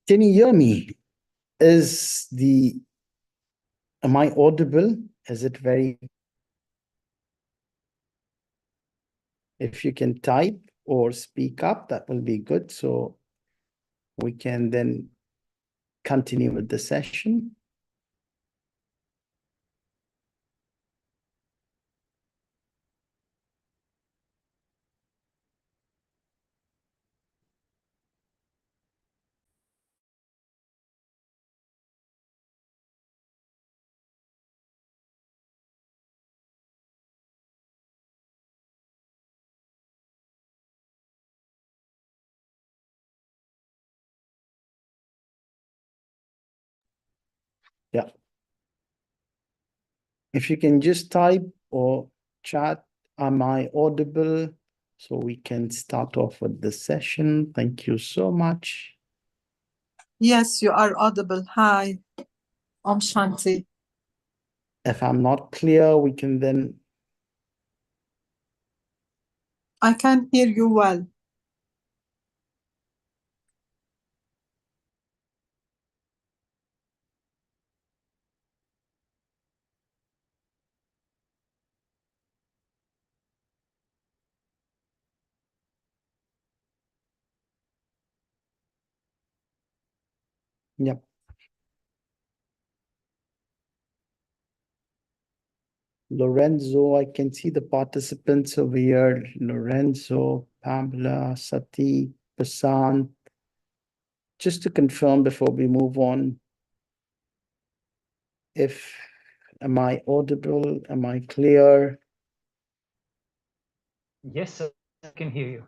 Can you hear me? Am I audible? Is it very, if you can type or speak up, that will be good. So we can then continue with the session. Yeah. If you can just type or chat, am I audible? So we can start off with the session. Thank you so much. Yes, you are audible. Hi, Om Shanti. If I'm not clear, we can then. I can hear you well. Yep. Lorenzo, I can see the participants over here. Lorenzo, Pamela, Sati, Prasan. Just to confirm before we move on, am I audible? Am I clear? Yes, sir, I can hear you.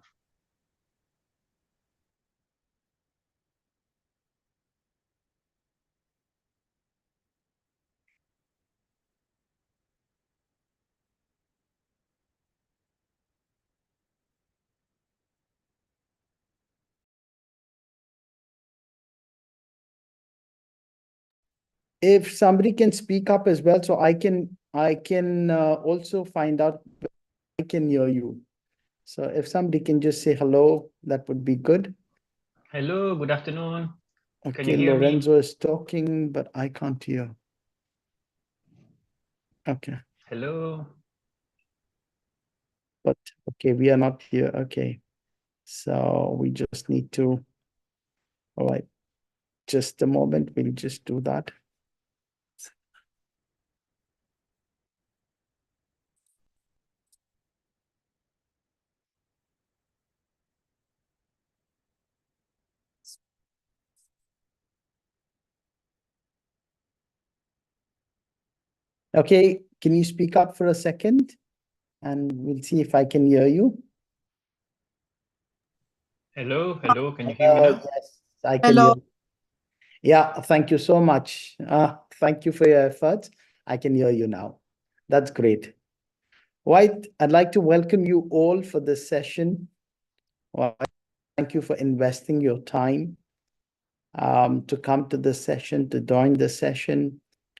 If somebody can speak up as well, so I can also find out if I can hear you. So if somebody can just say hello, that would be good. Hello, good afternoon. Can Okay, you hear me? Lorenzo is talking, but I can't hear. Okay. Hello. But okay, we are not here. Okay. So we just need to, all right, just a moment, we'll just do that. Okay, can you speak up for a second? And we'll see if I can hear you. Hello, hello. Can you hear me now? Yes, I can Hello. hear. Yeah, thank you so much. Thank you for your efforts. I can hear you now. That's great. Right, I'd like to welcome you all for this session. Well, thank you for investing your time to come to this session, to join the session.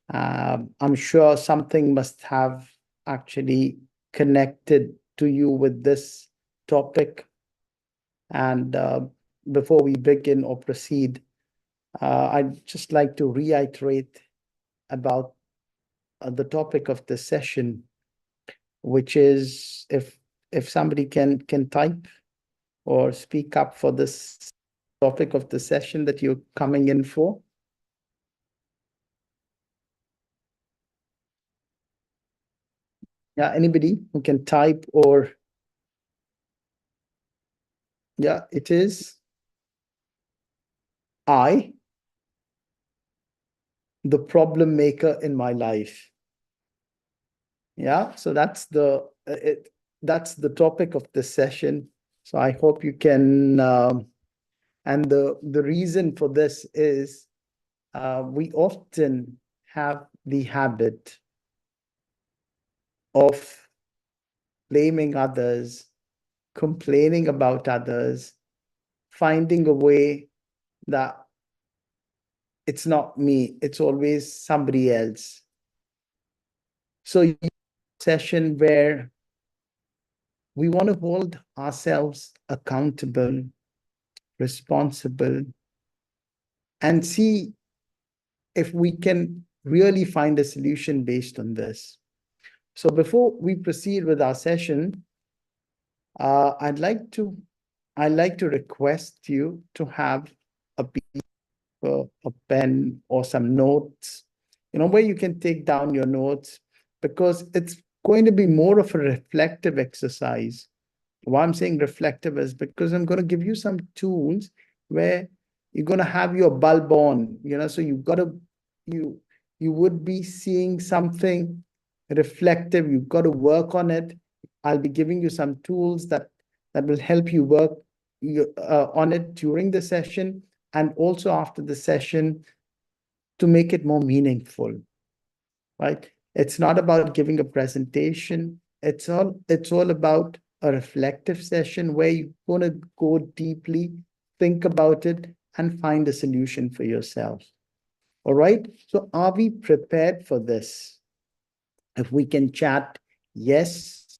I'm sure something must have actually connected to you with this topic. And before we begin or proceed, I'd just like to reiterate about the topic of the session, which is if somebody can type or speak up for this topic of the session that you're coming in for. Yeah, anybody who can type or yeah, it is I, the problem maker in my life. Yeah, so that's the topic of this session. So I hope you can and the reason for this is we often have the habit of blaming others, complaining about others, finding a way that it's not me, it's always somebody else. So session where we want to hold ourselves accountable, responsible, and see if we can really find a solution based on this. So before we proceed with our session, I'd like to request you to have a piece of a pen or some notes, where you can take down your notes, because it's going to be more of a reflective exercise. Why I'm saying reflective is because I'm going to give you some tools where you're going to have your bulb on, so you would be seeing something reflective. You've got to work on it. I'll be giving you some tools that will help you work on it during the session and also after the session to make it more meaningful, right? It's not about giving a presentation. It's all about a reflective session where you're going to go deeply, think about it, and find a solution for yourself. All right. So are we prepared for this? If we can chat, yes.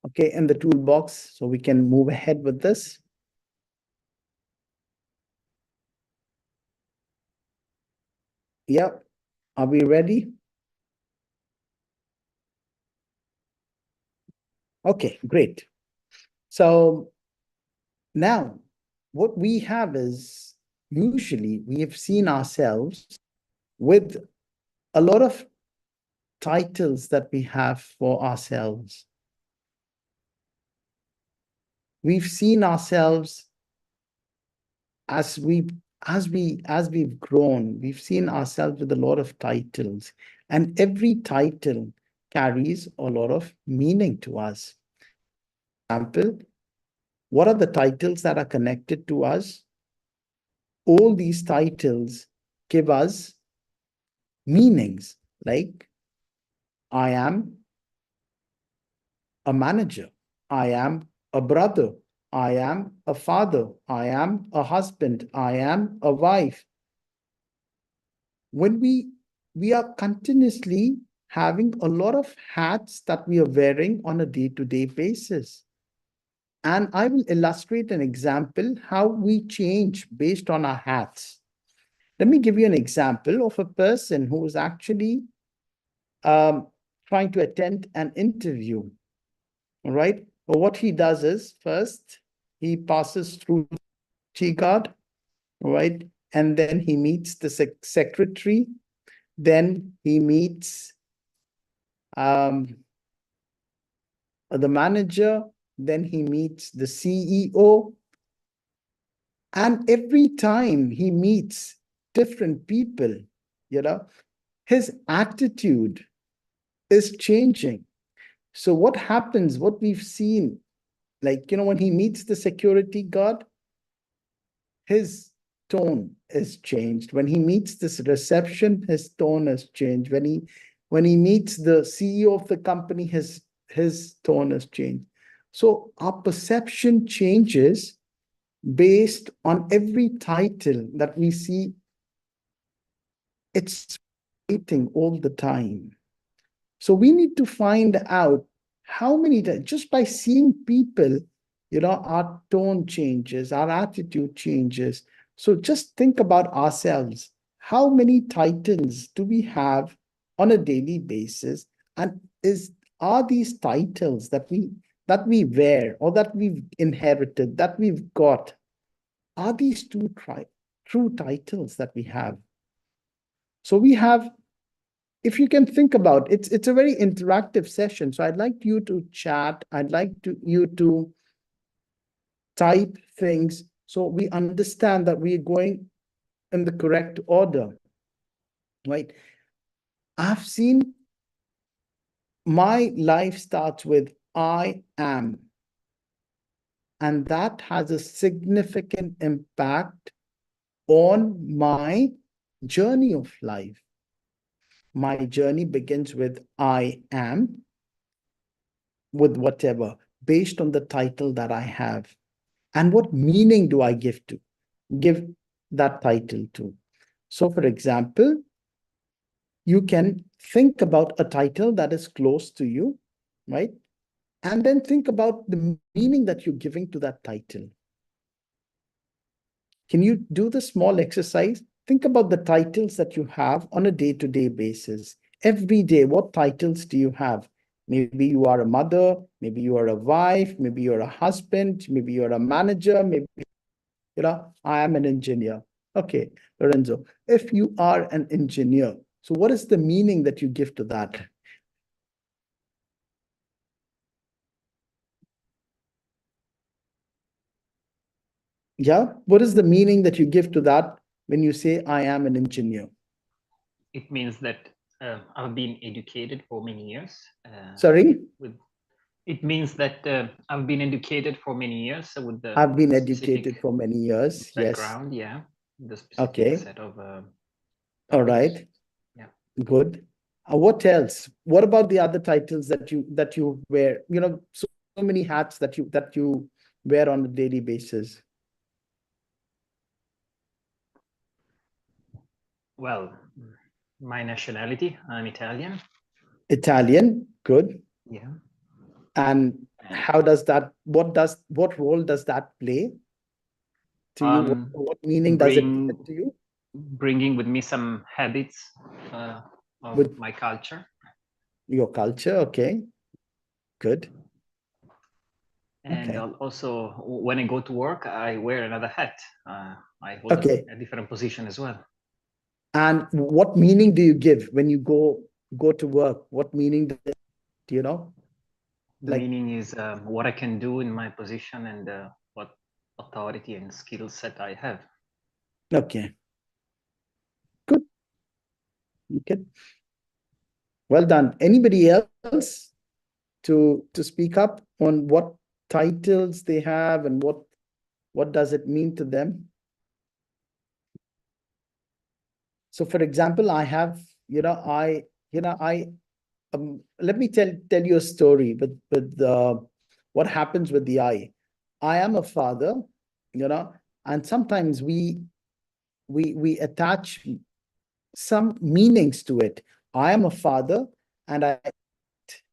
Okay, in the toolbox, so we can move ahead with this. Yep. Are we ready? Okay, great. So now what we have is, usually we have seen ourselves with a lot of titles that we have for ourselves. We've seen ourselves as we've grown, we've seen ourselves with a lot of titles, and every title carries a lot of meaning to us. For example, what are the titles that are connected to us? All these titles give us meanings, like I am a manager, I am a brother, I am a father, I am a husband, I am a wife. When we are continuously having a lot of hats that we are wearing on a day-to-day basis. And I will illustrate an example how we change based on our hats. Let me give you an example of a person who is actually trying to attend an interview. All right. Well, what he does is, first, he passes through the guard, all right, and then he meets the secretary. Then he meets the manager. Then he meets the CEO. And every time he meets different people, his attitude is changing. So what happens, what we've seen, like, when he meets the security guard, his tone is changed. When he meets this reception, his tone has changed. When he meets the CEO of the company, his tone has changed. So our perception changes based on every title that we see. It's waiting all the time. So we need to find out how many times, just by seeing people, our tone changes, our attitude changes. So just think about ourselves. How many titles do we have on a daily basis? And are these titles that we wear or that we've inherited, that we've got, are these true titles that we have? So we have, if you can think about it, it's a very interactive session. So I'd like you to chat. I'd like you to type things so we understand that we're going in the correct order, right? I've seen my life starts with I am. And that has a significant impact on my journey of life. My journey begins with I am, with whatever, based on the title that I have. And what meaning do I give that title to? So, for example, you can think about a title that is close to you, right? And then think about the meaning that you're giving to that title. Can you do the small exercise? think about the titles that you have on a day-to-day basis. Every day, what titles do you have? Maybe you are a mother, maybe you are a wife, maybe you're a husband, maybe you're a manager, maybe, I am an engineer. Okay, Lorenzo, if you are an engineer, so what is the meaning that you give to that? Yeah, what is the meaning that you give to that when you say, I am an engineer? It means that I've been educated for many years. Sorry? It means that I've been educated for many years with the I've been specific educated for many years. background, Yes. yeah, the specific Okay. set of All topics. right. Yeah. Good. What else? What about the other titles that you wear? So many hats that you wear on a daily basis. Well, my nationality, I'm Italian. Italian, good. Yeah. And how does that, what role does that play to you? What meaning does it give to you? Bringing with me some habits of With my culture. your culture, okay. Good. And Okay. also, when I go to work, I wear another hat. I hold a different position as well. And what meaning do you give when you go to work? What meaning do you know? The meaning is what I can do in my position and what authority and skill set I have. Okay. Good. Okay. Well done. Anybody else to speak up on what titles they have and what does it mean to them? So for example, I have, let me tell you a story with what happens with the I. I am a father, and sometimes we attach some meanings to it. I am a father, and I expect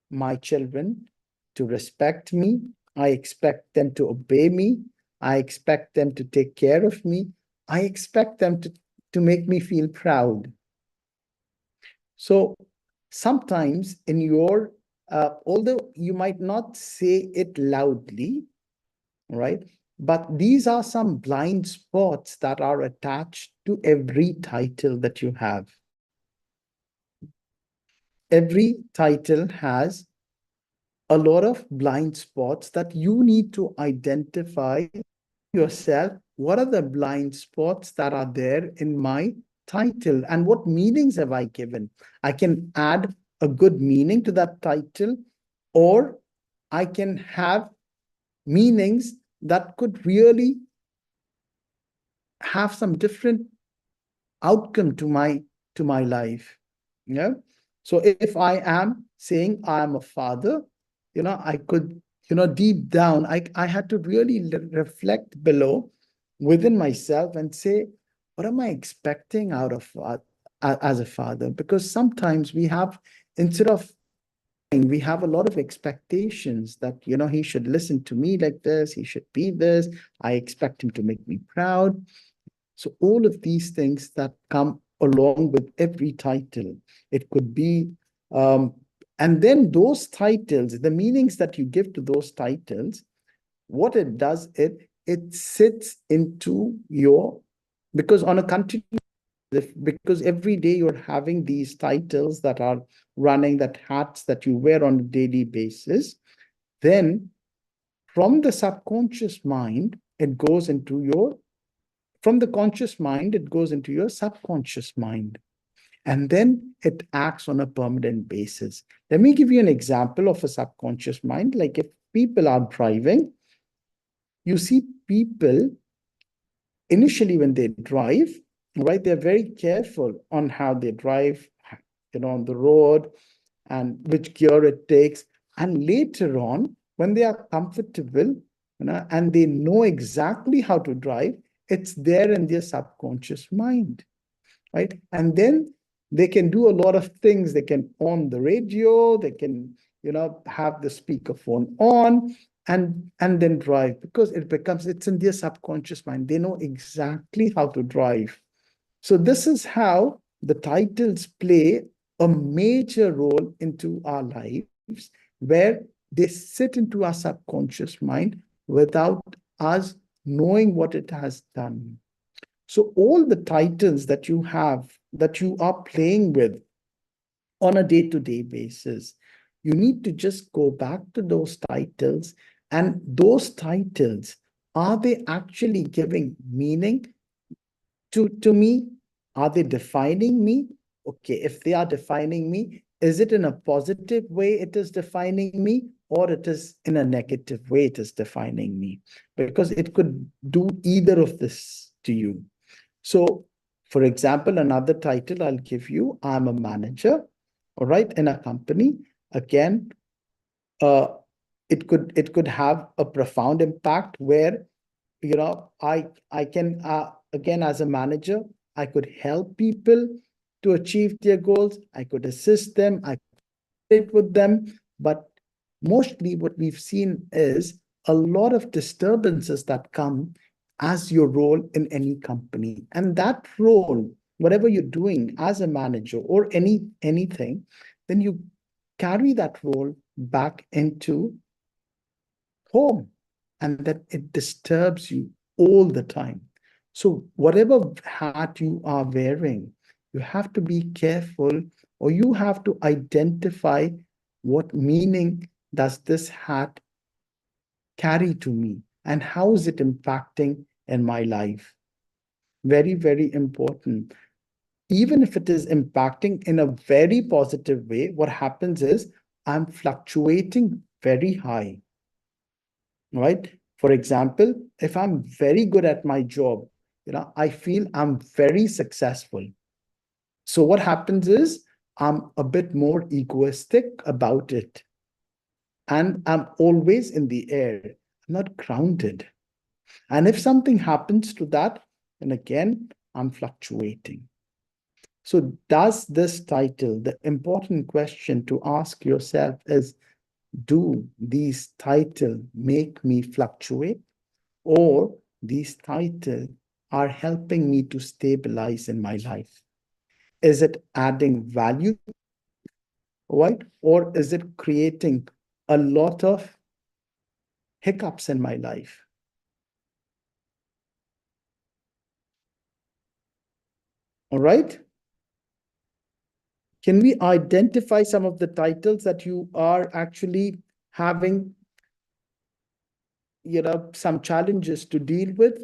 my children to respect me. I expect them to obey me. I expect them to take care of me. I expect them to make me feel proud. So sometimes in your, although you might not say it loudly, right? But these are some blind spots that are attached to every title that you have. Every title has a lot of blind spots that you need to identify yourself. What are the blind spots that are there in my title and what meanings have I given? I can add a good meaning to that title, or I can have meanings that could really have some different outcome to my life. So if I am saying I am a father, I could, deep down, I had to really reflect below within myself and say, what am I expecting out of as a father? Because sometimes we have, instead of, we have a lot of expectations that, he should listen to me like this, he should be this, I expect him to make me proud. So all of these things that come along with every title, it could be, and then those titles, the meanings that you give to those titles, what it does, it sits into your, because on a continuous, because every day you're having these titles that are running, that hats that you wear on a daily basis, then from the subconscious mind, it goes into your, from the conscious mind, it goes into your subconscious mind. And then it acts on a permanent basis. Let me give you an example of a subconscious mind. Like if people are driving, you see people initially when they drive, right, they're very careful on how they drive, on the road and which gear it takes. And later on, when they are comfortable, and they know exactly how to drive, it's there in their subconscious mind, right? And then they can do a lot of things. They can on the radio, they can, have the speakerphone on and then drive, because it's in their subconscious mind. They know exactly how to drive. So this is how the titles play a major role into our lives, where they sit into our subconscious mind without us knowing what it has done. So all the titles that you have, that you are playing with on a day-to-day basis, you need to just go back to those titles, and those titles, are they actually giving meaning to me? Are they defining me? Okay, if they are defining me, is it in a positive way it is defining me, or it is in a negative way it is defining me? Because it could do either of this to you. So, for example, another title I'll give you, I'm a manager, all right, in a company. Again, uh, it could have a profound impact where, you know, I can again, as a manager, I could help people to achieve their goals. I could assist them. I could with them. But mostly what we've seen is a lot of disturbances that come as your role in any company. And that role, whatever you're doing as a manager or anything, then you carry that role back into home, and that it disturbs you all the time. So whatever hat you are wearing, you have to be careful, or you have to identify what meaning does this hat carry to me, and how is it impacting in my life. Very, very important. Even if it is impacting in a very positive way, what happens is I'm fluctuating very high, right? For example, if I'm very good at my job, I feel I'm very successful. So what happens is I'm a bit more egoistic about it. And I'm always in the air, I'm not grounded. And if something happens to that, then again, I'm fluctuating. So does this title, the important question to ask yourself is, do these titles make me fluctuate, or these titles are helping me to stabilize in my life? Is it adding value, right? Or is it creating a lot of hiccups in my life? All right. Can we identify some of the titles that you are actually having, some challenges to deal with?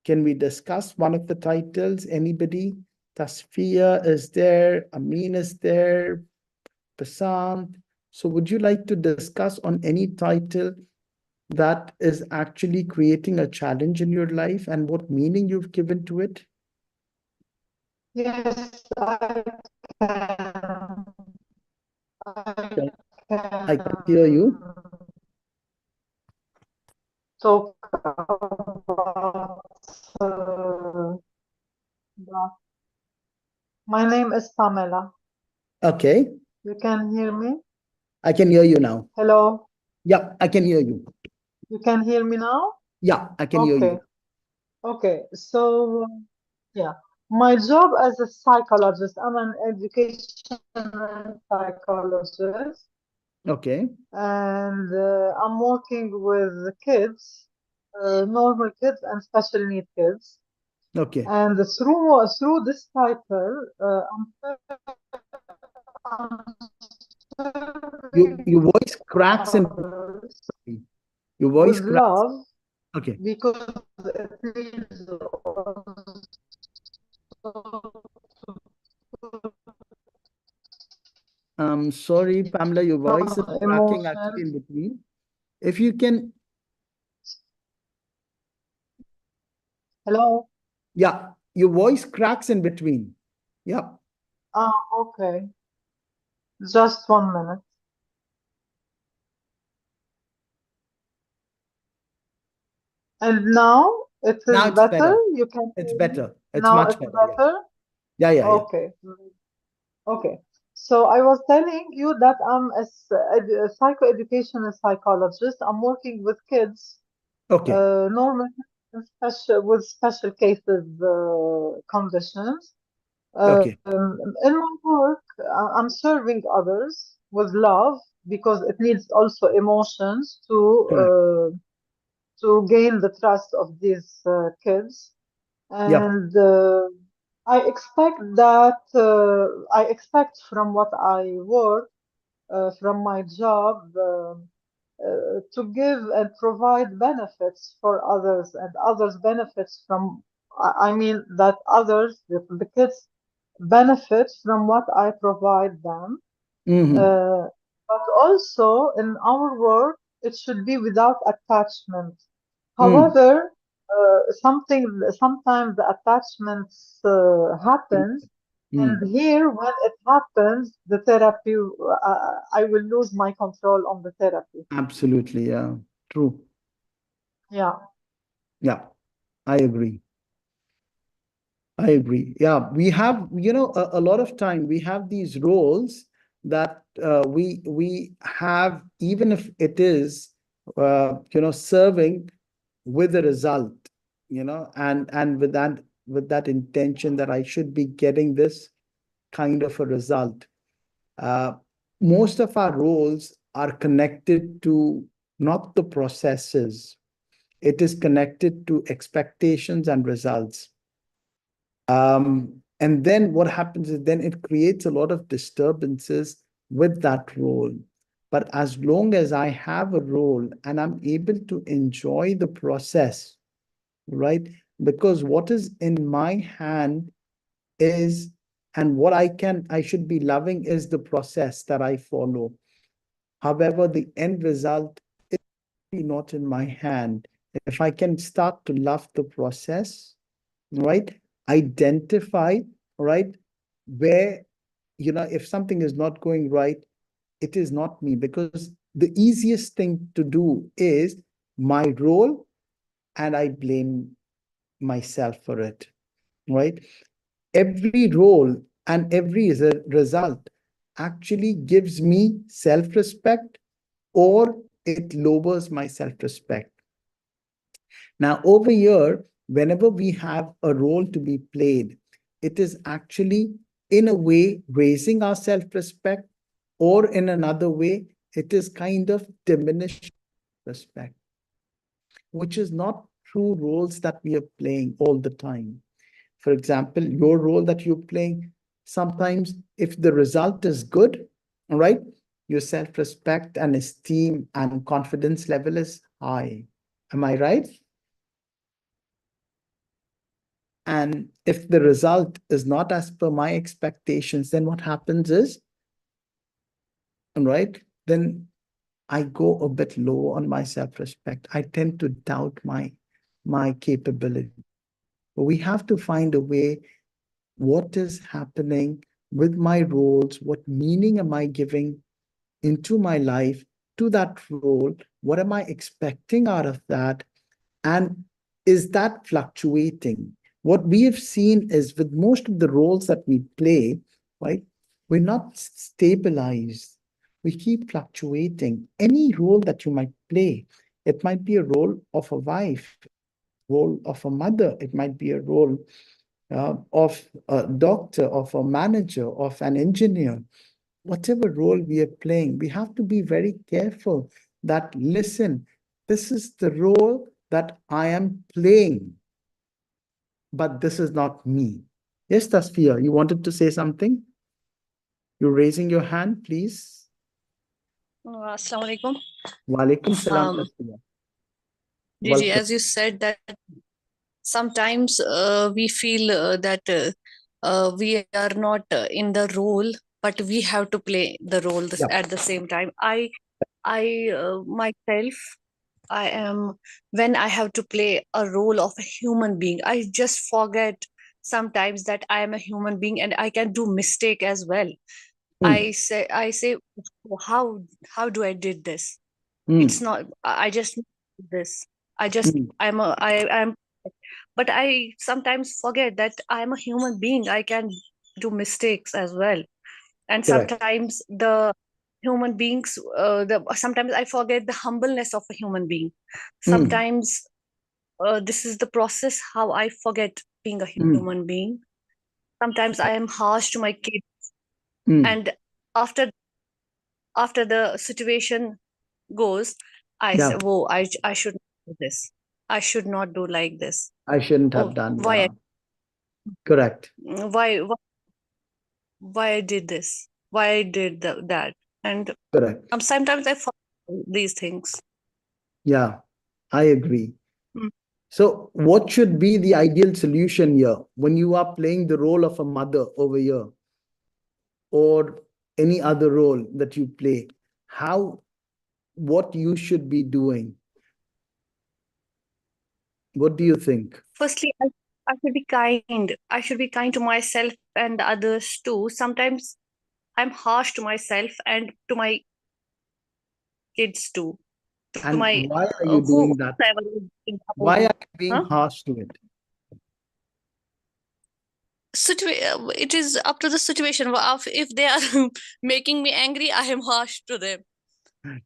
Can we discuss one of the titles? Anybody? Tasfia is there, Amin is there, Basant. So would you like to discuss on any title that is actually creating a challenge in your life, and what meaning you've given to it? Yes, I can. I can hear you. Talk about uh, that. My name is Pamela. Okay, You can hear me? I can hear you now. Hello? Yeah, I can hear you. You can hear me now? Yeah, I can hear you. Okay. So, yeah. My job as a psychologist, I'm an educational psychologist, Okay, and I'm working with kids, normal kids and special need kids. okay. And through this title, I'm Your serving voice cracks in others between. Your with voice cracks. love, Okay. because it needs Sorry, Pamela, your voice is cracking actually in emotions. between. If you can, Hello? yeah, your voice cracks in between. Yeah. Okay. Just 1 minute. And now it Now is it's better. better. You can It's hear me. better. It's Now much it's better. Yeah. better. Yeah, yeah, yeah. Okay. Okay. So I was telling you that I'm a psychoeducational psychologist. I'm working with kids, Okay. normal with special cases, conditions. Okay. In my work, I'm serving others with love because it needs also emotions Correct. to gain the trust of these kids. Yep. And I expect from what I work, from my job, to give and provide benefits for others, and others benefits from. I mean that others, the kids, benefit from what I provide them. Mm-hmm. But also in our work, it should be without attachment. Mm. However, sometimes the attachments happens, Mm. and here when it happens, the therapy, I will lose my control on the therapy. Absolutely. Yeah. True. Yeah. Yeah. I agree. I agree. Yeah, we have, a lot of time we have these roles that we have, even if it is, serving with a result, and with that intention that I should be getting this kind of a result. Uh, Most of our roles are connected to not the processes. It is connected to expectations and results. And then what happens is then it creates a lot of disturbances with that role. But as long as I have a role and I'm able to enjoy the process, right? Because what is in my hand is, and what I should be loving is the process that I follow. However, the end result is not in my hand. If I can start to love the process, right? Identify, right? Where, if something is not going right, it is not me, because the easiest thing to do is my role, and I blame myself for it, right? Every role and every result actually gives me self-respect, or it lowers my self-respect. Now, over here, whenever we have a role to be played, it is actually, in a way, raising our self-respect, or in another way, it is kind of diminishing respect, which is not true roles that we are playing all the time. For example, your role that you're playing, sometimes if the result is good, all right, your self-respect and esteem and confidence level is high. Am I right? And if the result is not as per my expectations, then what happens is, right, then I go a bit low on my self-respect. I tend to doubt my capability. But we have to find a way, what is happening with my roles, what meaning am I giving into my life to that role? What am I expecting out of that? And is that fluctuating? What we have seen is, with most of the roles that we play, right, we're not stabilized. We keep fluctuating. Any role that you might play, it might be a role of a wife, role of a mother, it might be a role of a doctor, of a manager, of an engineer. Whatever role we are playing, we have to be very careful that, listen, this is the role that I am playing, but this is not me. Yes, Tasfia, you wanted to say something? You're raising your hand, please. Assalamu alaikum. Walaikum salam, Um, Tasfia. Gigi, Welcome. as you said that sometimes we feel that we are not in the role, but we have to play the role Yeah. at the same time. I myself, I am, when I have to play a role of a human being, I just forget sometimes that I am a human being and I can do mistake as well. I say, how do I did this? It's not, I just did this. I just, I'm, but I sometimes forget that I'm a human being. I can do mistakes as well. And Correct. sometimes the human beings, sometimes I forget the humbleness of a human being. Sometimes this is the process how I forget being a Mm. human being. Sometimes I am harsh to my kids, Mm. and after the situation goes, I say, Yeah, "Whoa, I should not do this. I should not do like this. I shouldn't have Oh, done. why Yeah, correct. why I did this? Why I did that?" And Correct. sometimes I forget these things. Yeah, I agree. Mm. So, what should be the ideal solution here when you are playing the role of a mother over here or any other role that you play? What you should be doing? What do you think? Firstly, I should be kind. I should be kind to myself and others too. Sometimes I'm harsh to myself and to my kids too. To And my why are you doing that? whoever is in the Why home. are you being Huh? harsh to it? It is up to the situation. If they are making me angry, I am harsh to them.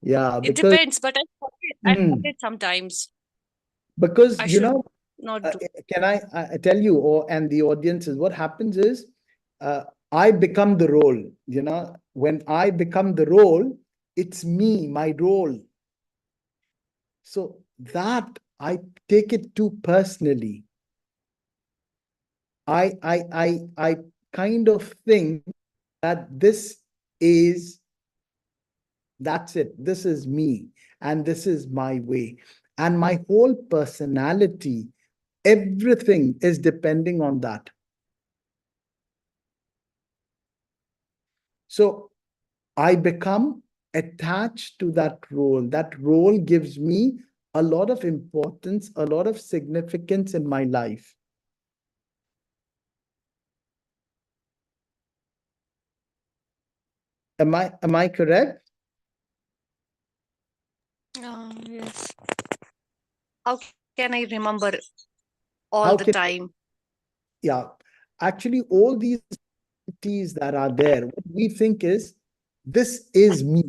Yeah, It because depends, but I forget sometimes. because I you should know, not do. can I tell you, or and the audience is what happens is, I become the role. You know, when I become the role, it's me, my role. So that I take it too personally. I kind of think that that's it. This is me, and this is my way, and my whole personality, everything is depending on that. So I become attached to that role. That role gives me a lot of importance, a lot of significance in my life. Am I correct? Yes. How can I remember all How the can time? Yeah, actually all these entities that are there, what we think is this is me.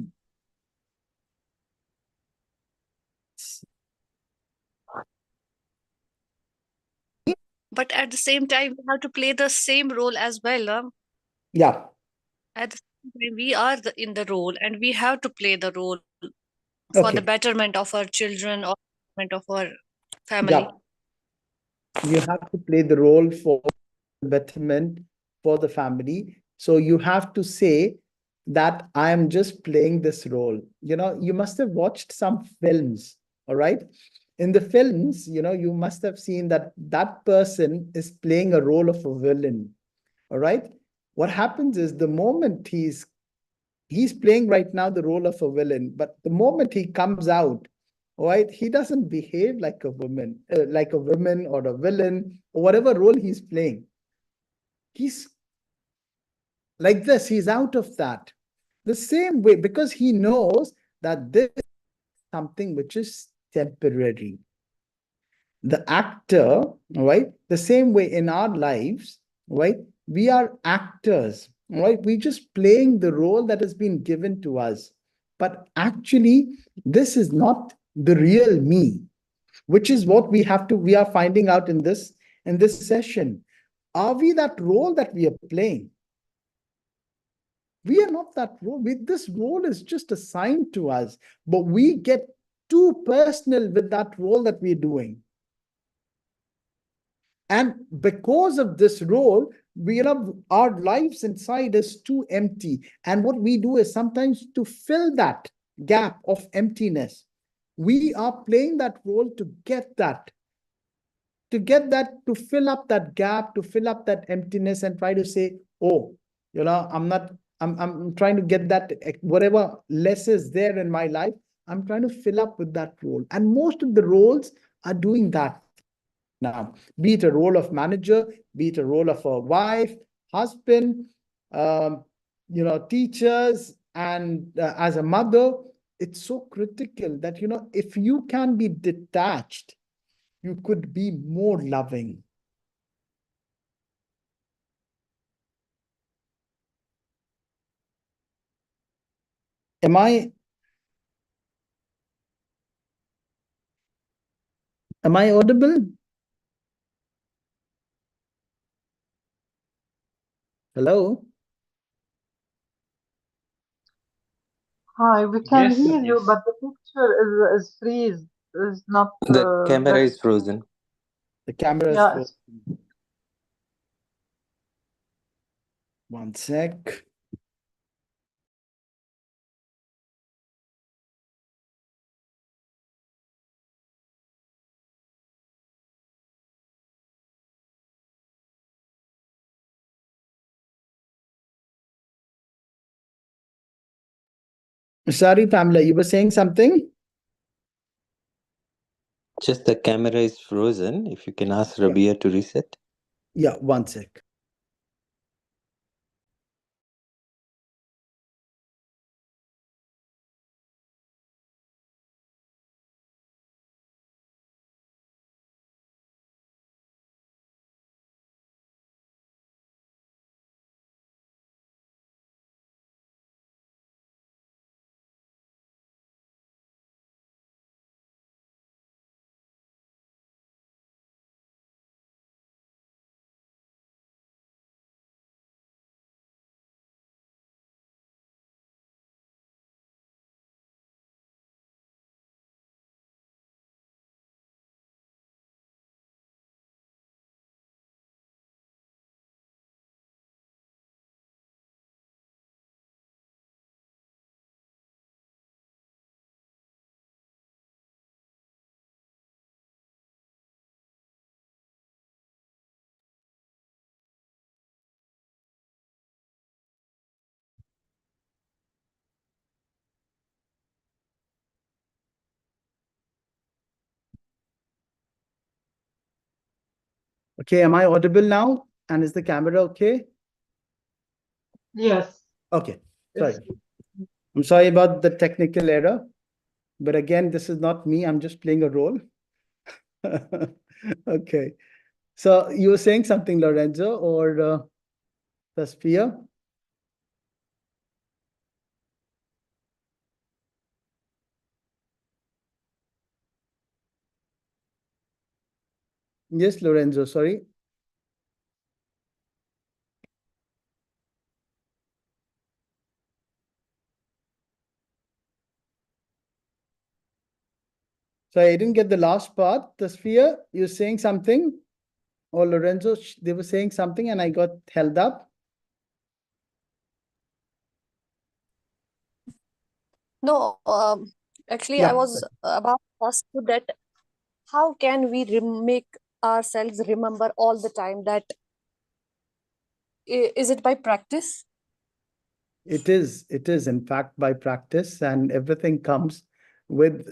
But at the same time, we have to play the same role as well. Yeah, At the same time, we are in the role, and we have to play the role for the okay. betterment of our children or betterment of our Yeah, family. you have to play the role for betterment for the family. So you have to say that I am just playing this role. You must have watched some films, all right? In the films, you must have seen that that person is playing a role of a villain, all right? What happens is the moment he's playing right now the role of a villain, but the moment he comes out, right, he doesn't behave like a woman or a villain or whatever role he's playing. He's like this, he's out of that. The same way, because he knows that this is something which is temporary. The actor, right? The same way in our lives, right? We are actors, right? We're just playing the role that has been given to us. But actually, this is not the real me, which is what we are finding out in this session. Are we that role that we are playing? We are not that role. This role is just assigned to us, but we get too personal with that role that we're doing. And because of this role, our lives inside is too empty. And what we do is sometimes to fill that gap of emptiness, we are playing that role to fill up that gap, to fill up that emptiness, and try to say, oh, I'm not, I'm trying to get that, whatever less is there in my life, I'm trying to fill up with that role. And most of the roles are doing that now, be it a role of manager, be it a role of a wife, husband, um, teachers, and as a mother. It's so critical that, if you can be detached, you could be more loving. Am I Am I audible? Hello? Hi, we can Yes, hear you, yes. but the picture is freeze. Is not The camera very is frozen. The camera is yeah. frozen. One sec. Sorry, Pamela, you were saying something? Just the camera is frozen. If you can ask Yeah. Rabia to reset. Yeah, one sec. Okay, am I audible now? And is the camera okay? Yes. Okay, It's sorry. I'm sorry about the technical error. But again, this is not me. I'm just playing a role. Okay. So you were saying something, Lorenzo, or Tasfia? Yes, Lorenzo, sorry. So I didn't get the last part. Tasfia, you're saying something? Or Lorenzo, they were saying something and I got held up. No, actually, I Yeah. was about to ask you that how can we make ourselves remember all the time that is it by practice? It is in fact by practice, and everything comes with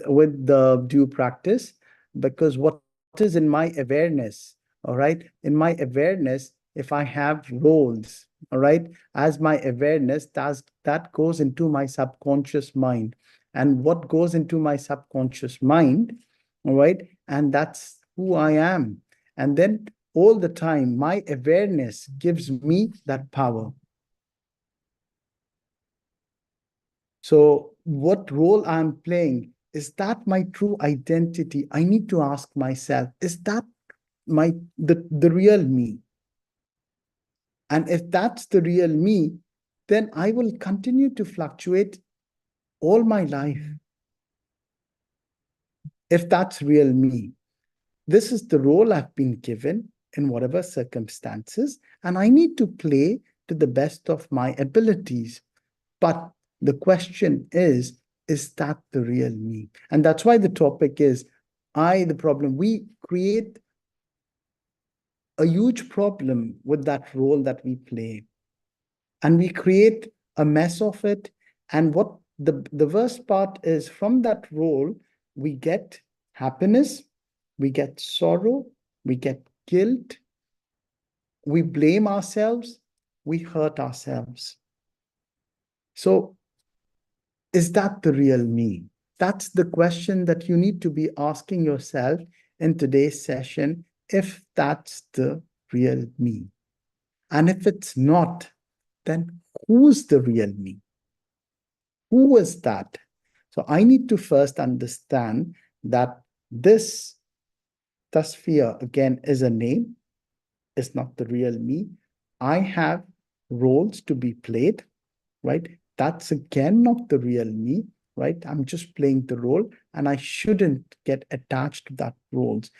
the due practice, because what is in my awareness, all right? In my awareness, if I have roles, all right, as my awareness, that goes into my subconscious mind. And what goes into my subconscious mind, all right, and that's who I am. And then all the time, my awareness gives me that power. So what role I'm playing, is that my true identity? I need to ask myself, is that the real me? And if that's the real me, then I will continue to fluctuate all my life. If that's real me, this is the role I've been given in whatever circumstances, and I need to play to the best of my abilities. But the question is that the real me? And that's why the topic is the problem. We create a huge problem with that role that we play. And we create a mess of it. And what the worst part is, from that role, we get happiness, we get sorrow, we get guilt, we blame ourselves, we hurt ourselves. So is that the real me? That's the question that you need to be asking yourself in today's session, if that's the real me. And if it's not, then who's the real me? Who is that? So I need to first understand that this Tasfia, again, is a name. It's not the real me. I have roles to be played, right? That's again not the real me, right? I'm just playing the role and I shouldn't get attached to that roles.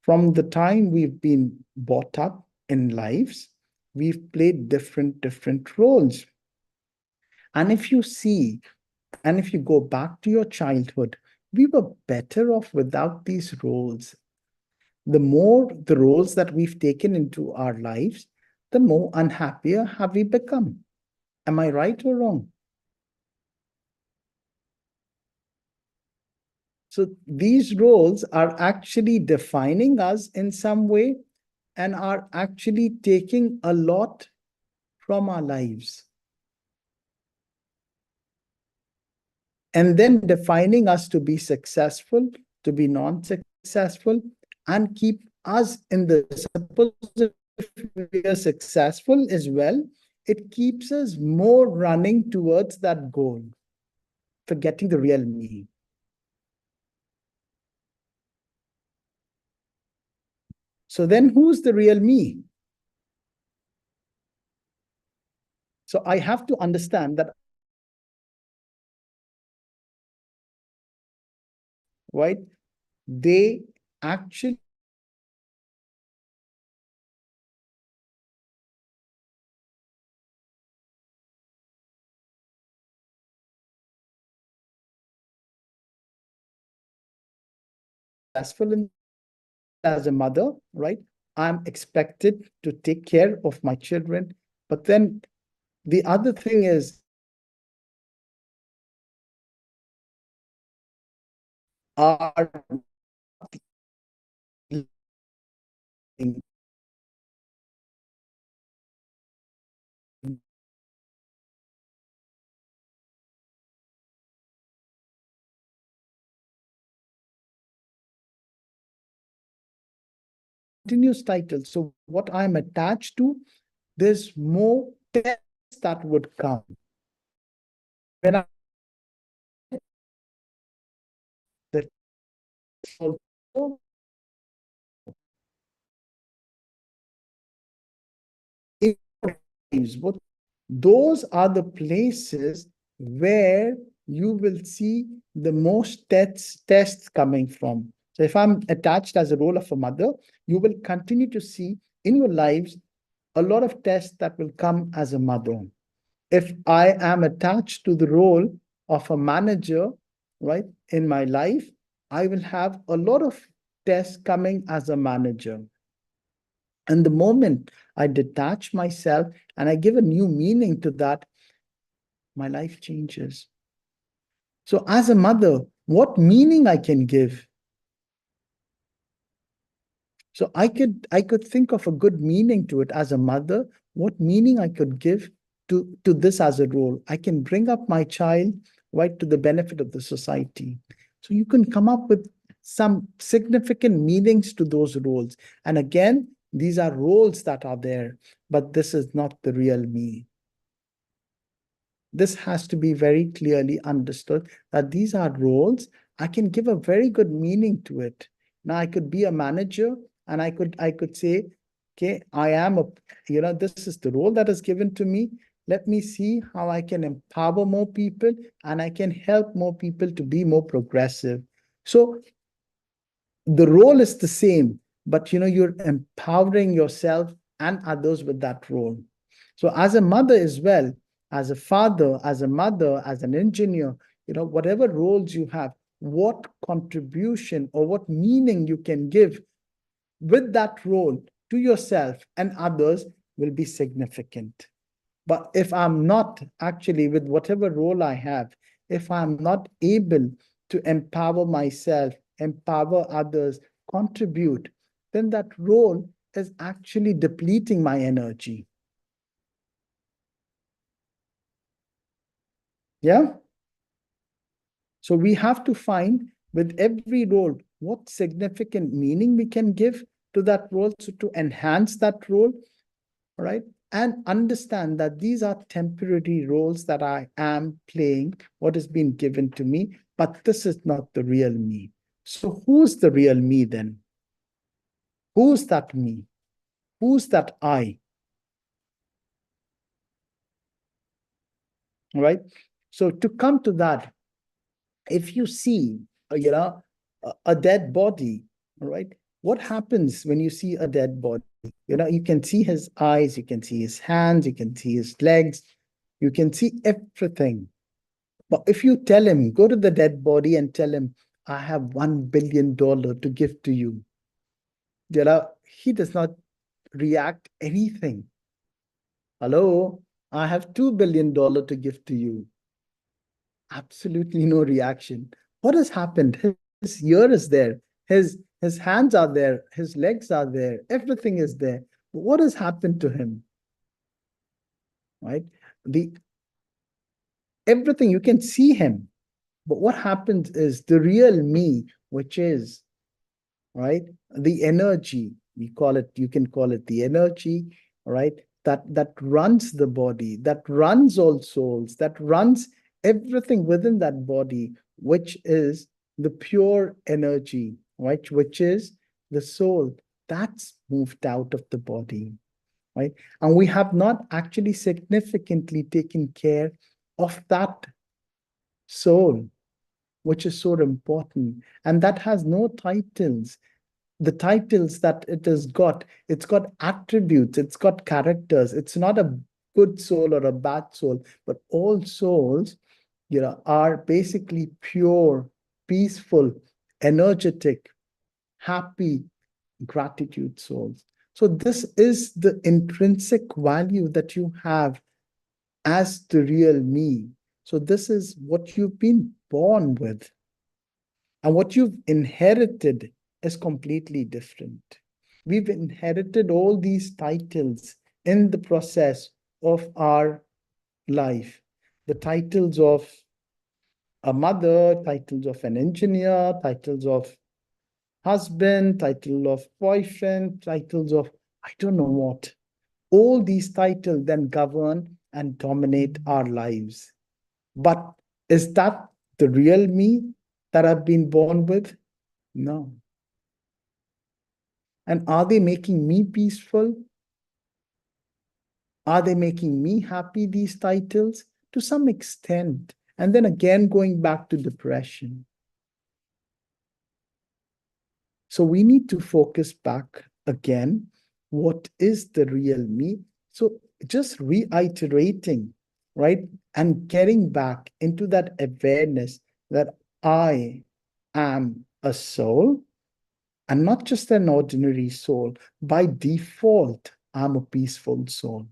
From the time we've been brought up in lives, we've played different roles. And if you see, and if you go back to your childhood, we were better off without these roles. The more the roles that we've taken into our lives, the more unhappier have we become. Am I right or wrong? So these roles are actually defining us in some way and are actually taking a lot from our lives. And then defining us to be successful, to be non-successful, and keep us in the, suppose if we are successful as well, it keeps us more running towards that goal, forgetting the real me. So then who's the real me? So I have to understand that, right? They actually successful in, as a mother, right? I'm expected to take care of my children. But then the other thing is, are continuous title. So what I'm attached to, there's more tests that would come. When I the what those are the places where you will see the most tests coming from. So if I'm attached as a role of a mother, you will continue to see in your lives a lot of tests that will come as a mother. If I am attached to the role of a manager, right, in my life, I will have a lot of tests coming as a manager. And the moment I detach myself and I give a new meaning to that, my life changes. So as a mother, what meaning I can give? So I could think of a good meaning to it as a mother, what meaning I could give to this as a role. I can bring up my child right to the benefit of the society. So you can come up with some significant meanings to those roles. And again, these are roles that are there, but this is not the real me. This has to be very clearly understood that these are roles. I can give a very good meaning to it. Now I could be a manager and I could say, okay, I am this is the role that is given to me. Let me see how I can empower more people and I can help more people to be more progressive. So the role is the same, but you're empowering yourself and others with that role. So as a mother as well, as a father, as a mother, as an engineer, whatever roles you have, what contribution or what meaning you can give with that role to yourself and others will be significant. But if I'm not actually, with whatever role I have, if I'm not able to empower myself, empower others, contribute, then that role is actually depleting my energy. Yeah? So we have to find with every role what significant meaning we can give to that role, so to enhance that role, right? And understand that these are temporary roles that I am playing, what has been given to me, but this is not the real me. So who's the real me then? Who's that me? Who's that I? Right? So to come to that, if you see, a dead body, right? What happens when you see a dead body? You can see his eyes, you can see his hands, you can see his legs, you can see everything. But if you tell him, go to the dead body and tell him, I have $1 billion to give to you, he does not react anything. Hello, I have $2 billion to give to you. Absolutely no reaction. What has happened? His ear is there. His hands are there. His legs are there. Everything is there. What has happened to him? Right? Everything, you can see him. But what happens is the real me, which is, right, the energy, you can call it the energy, right, that runs the body, that runs all souls, that runs everything within that body, which is the pure energy, right, which is the soul, that's moved out of the body, right? And we have not actually significantly taken care of that soul, which is so important, and that has no titles. The titles that it has got, it's got attributes, it's got characters. It's not a good soul or a bad soul, but all souls, are basically pure, peaceful, energetic, happy, gratitude souls. So this is the intrinsic value that you have as the real me. So this is what you've been born with. And what you've inherited is completely different. We've inherited all these titles in the process of our life. The titles of a mother, titles of an engineer, titles of husband, title of boyfriend, titles of I don't know what. All these titles then govern and dominate our lives. But is that the real me that I've been born with? No. And are they making me peaceful? Are they making me happy, these titles? To some extent. And then again, going back to depression. So we need to focus back again. What is the real me? So just reiterating, right? And getting back into that awareness that I am a soul, and not just an ordinary soul. By default, I'm a peaceful soul.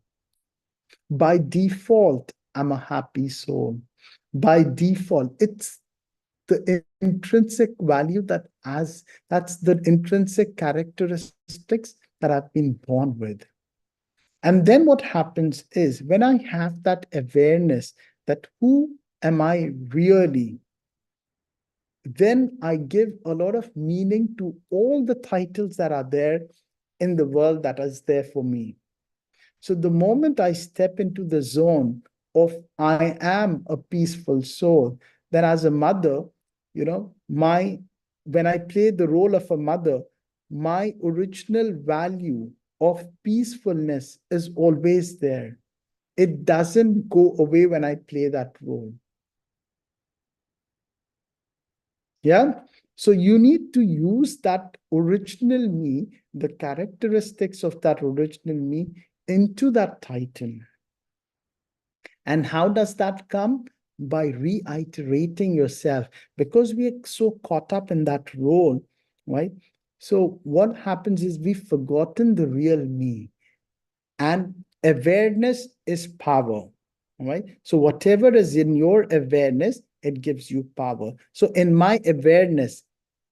By default, I'm a happy soul. By default, it's the intrinsic value that's the intrinsic characteristics that I've been born with. And then what happens is when I have that awareness that who am I really, then I give a lot of meaning to all the titles that are there in the world that is there for me. So the moment I step into the zone of I am a peaceful soul, then as a mother, when I play the role of a mother, my original value of peacefulness is always there. It doesn't go away when I play that role. Yeah. So you need to use that original me, the characteristics of that original me into that title. And how does that come? By reiterating yourself, because we are so caught up in that role, right? So what happens is we've forgotten the real me, and awareness is power, right? So whatever is in your awareness, it gives you power. So in my awareness,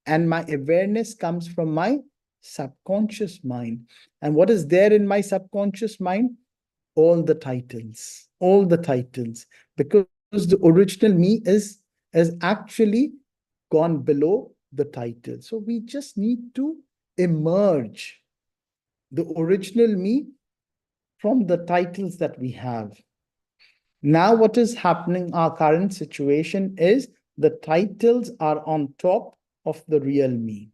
and my awareness comes from my subconscious mind. And what is there in my subconscious mind? All the titles, because the original me is actually gone below the title. So we just need to emerge the original me from the titles that we have. Now, what is happening, our current situation is the titles are on top of the real me.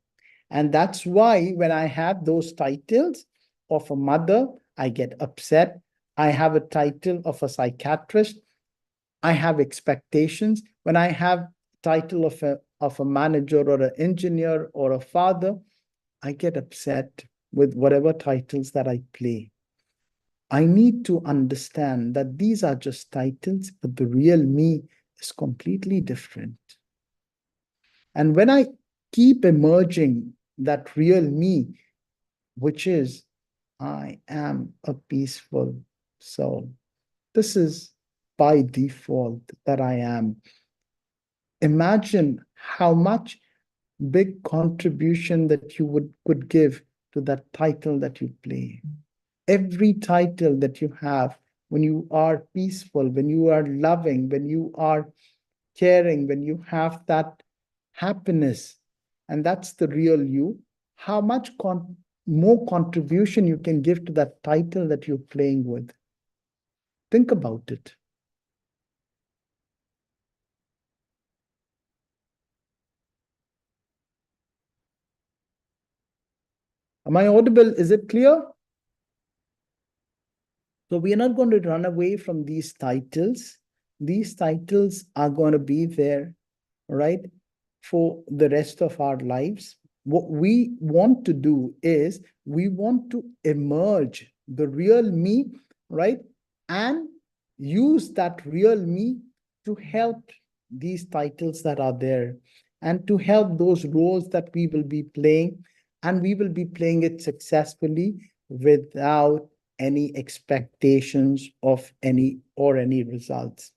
And that's why when I have those titles of a mother, I get upset. I have a title of a psychiatrist, I have expectations. When I have title of a manager or an engineer or a father, I get upset with whatever titles that I play. I need to understand that these are just titles, but the real me is completely different. And when I keep emerging that real me, which is, I am a peaceful soul. This is by default that I am. Imagine how much big contribution that you could give to that title that you play. Every title that you have, when you are peaceful, when you are loving, when you are caring, when you have that happiness, and that's the real you, how much more contribution you can give to that title that you're playing with. Think about it. Am I audible? Is it clear? So we are not going to run away from these titles. These titles are going to be there, right, for the rest of our lives. What we want to do is we want to emerge the real me, right, and use that real me to help these titles that are there and to help those roles that we will be playing, and we will be playing it successfully without any expectations of any results.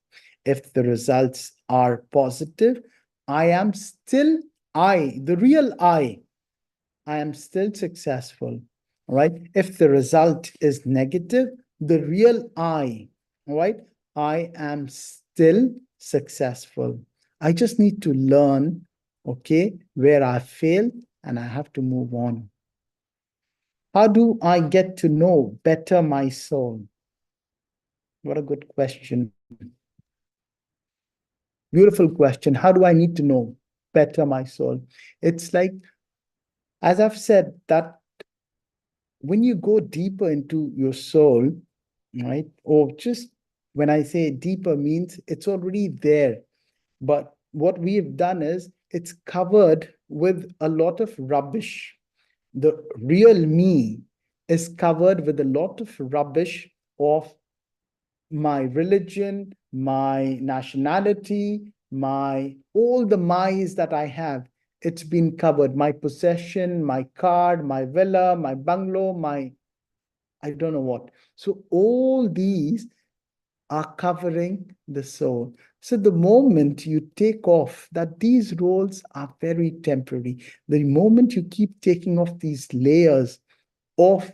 If the results are positive, I am still the real I am still successful, right? If the result is negative, the real I, right? I am still successful. I just need to learn, okay, where I failed, and I have to move on. How do I get to know better my soul? What a good question. Beautiful question. How do I need to know better my soul? It's like, as I've said, that when you go deeper into your soul, right? Or just when I say deeper means it's already there. But what we have done is it's covered with a lot of rubbish. The real me is covered with a lot of rubbish of my religion, my nationality, all the my's that I have. It's been covered. My possession, my car, my villa, my bungalow, I don't know what. So all these are covering the soul. So the moment you take off that these roles are very temporary, the moment you keep taking off these layers of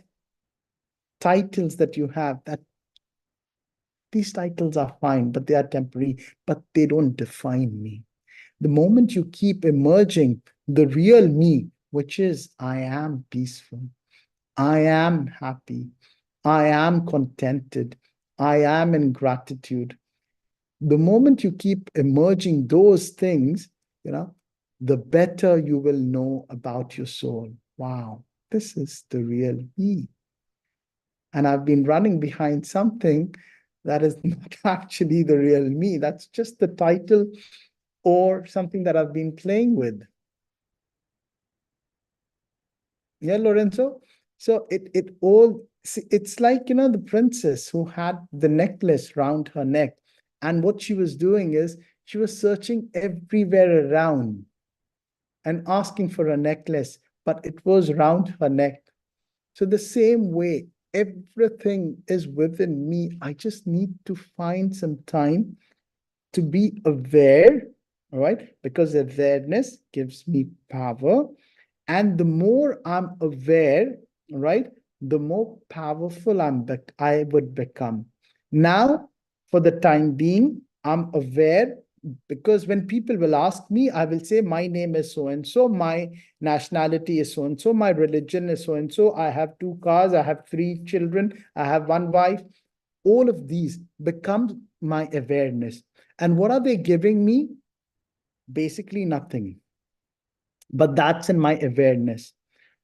titles that you have, that these titles are fine, but they are temporary, but they don't define me. The moment you keep emerging the real me, which is I am peaceful, I am happy, I am contented, I am in gratitude. The moment you keep emerging those things, the better you will know about your soul. Wow, this is the real me. And I've been running behind something that is not actually the real me. That's just the title or something that I've been playing with. Yeah, Lorenzo? So it's like, the princess who had the necklace round her neck. And what she was doing is she was searching everywhere around and asking for a necklace, but it was round her neck. So the same way, everything is within me. I just need to find some time to be aware, all right? Because awareness gives me power. And the more I'm aware, right, the more powerful I would become. Now, for the time being, I'm aware, because when people will ask me, I will say, my name is so-and-so, my nationality is so-and-so, my religion is so-and-so, I have 2 cars, I have 3 children, I have 1 wife. All of these become my awareness. And what are they giving me? Basically nothing. but that's in my awareness.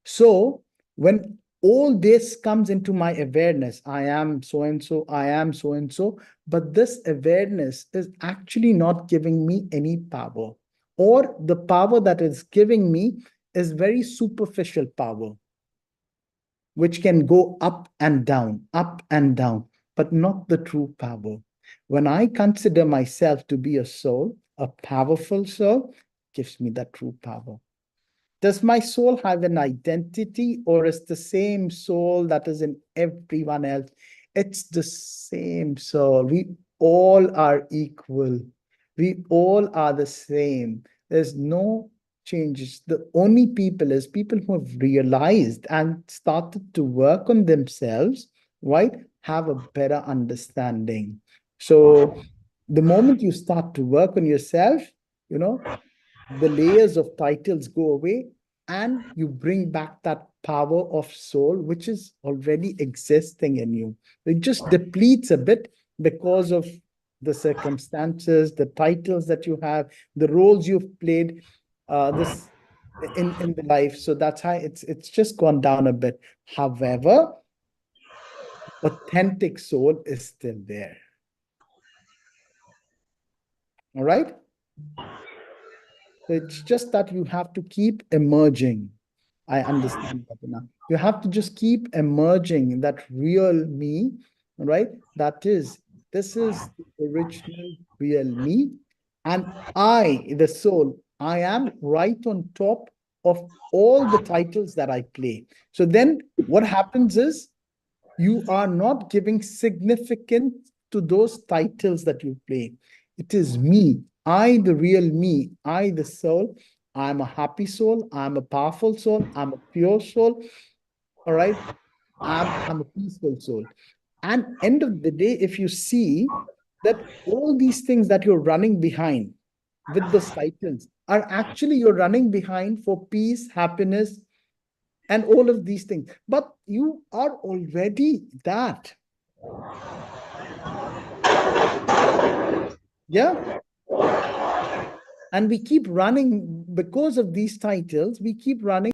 So when all this comes into my awareness, I am so and so, I am so and so, but this awareness is actually not giving me any power, or the power that is giving me is very superficial power, which can go up and down, but not the true power. When I consider myself to be a soul, a powerful soul, gives me that true power. Does my soul have an identity, or is the same soul that is in everyone else? It's the same soul. We all are equal. We all are the same. There's no changes. The only people is people who have realized and started to work on themselves, right? Have a better understanding. So the moment you start to work on yourself, the layers of titles go away, and you bring back that power of soul, which is already existing in you. It just depletes a bit because of the circumstances, the titles that you have, the roles you've played this in the life. So that's how it's just gone down a bit. However, authentic soul is still there. All right? So it's just that you have to keep emerging. I understand that now. You have to just keep emerging that real me, right? This is the original real me. And I, the soul, I am right on top of all the titles that I play. So then what happens is you are not giving significance to those titles that you play. It is me, I, the real me, I, the soul. I'm a happy soul. I'm a powerful soul. I'm a pure soul. All right. I'm a peaceful soul. And end of the day, if you see that all these things that you're running behind with those titles are actually you're running behind for peace, happiness, and all of these things. But you are already that. Yeah. And we keep running because of these titles, we keep running.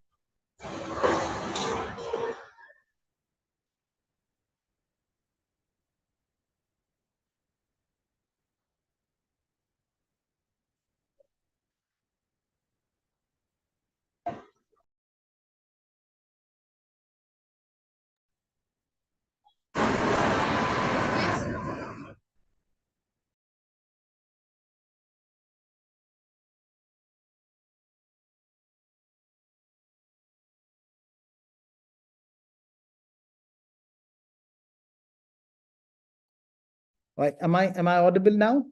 Right? Am I audible now?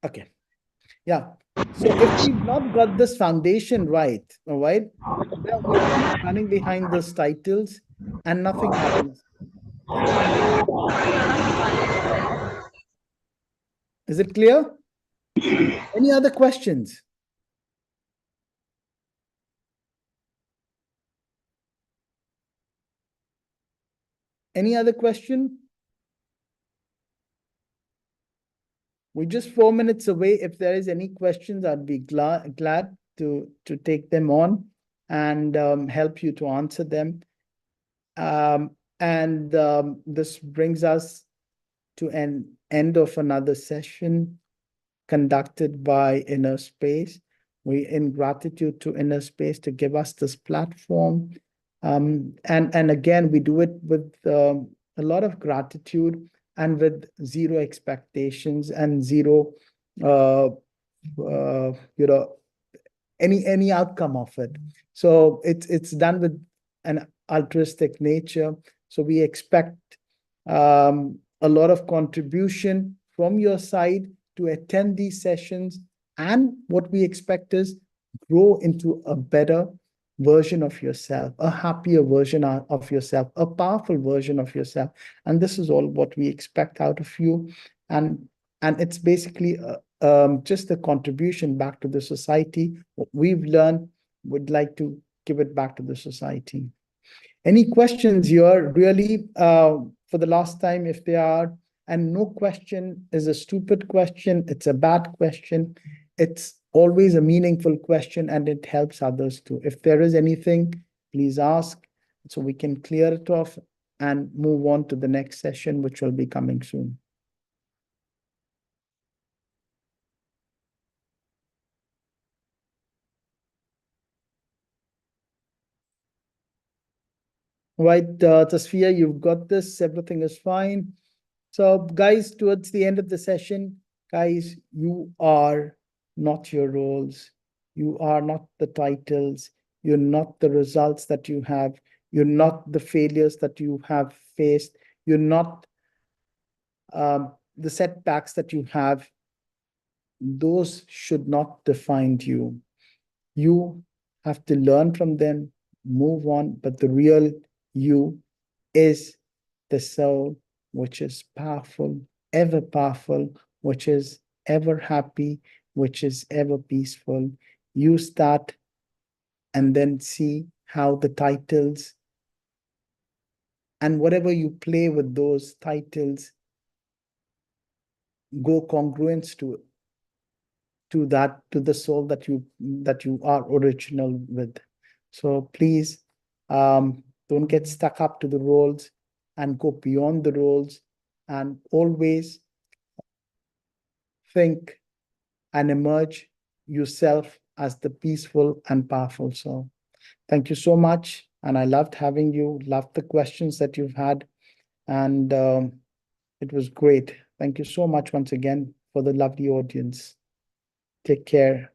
Okay. Yeah. So if we've not got this foundation right, all right, then we'll keep running behind those titles and nothing happens. Is it clear? Any other questions? Any other question? We're just 4 minutes away. If there is any questions, I'd be glad to take them on and help you to answer them. This brings us to an end of another session conducted by Inner Space. We in gratitude to Inner Space to give us this platform. And again, we do it with a lot of gratitude and with zero expectations and zero, any outcome of it. So it's done with an altruistic nature. So we expect a lot of contribution from your side to attend these sessions. And what we expect is grow into a better version of yourself, a happier version of yourself, a powerful version of yourself. And this is all what we expect out of you. And it's basically just a contribution back to the society. What we've learned, would like to give it back to the society. Any questions here, really, for the last time, if there are, and no question is a stupid question, it's a bad question. It's always a meaningful question, and it helps others too. If there is anything, please ask so we can clear it off and move on to the next session, which will be coming soon. Right, Tasfia, you've got this. Everything is fine. So, guys, towards the end of the session, guys, you are not your roles. You are not the titles. You're not the results that you have. You're not the failures that you have faced. You're not the setbacks that you have. Those should not define you. You have to learn from them, move on, but the real you is the soul, which is powerful, which is ever happy, which is ever peaceful. Use that and then see how the titles and whatever you play with those titles go congruence to the soul that you are original with. So please don't get stuck up to the roles and go beyond the roles, and always think and emerge yourself as the peaceful and powerful soul. Thank you so much, and I loved having you, loved the questions that you've had, and it was great. Thank you so much once again for the lovely audience. Take care.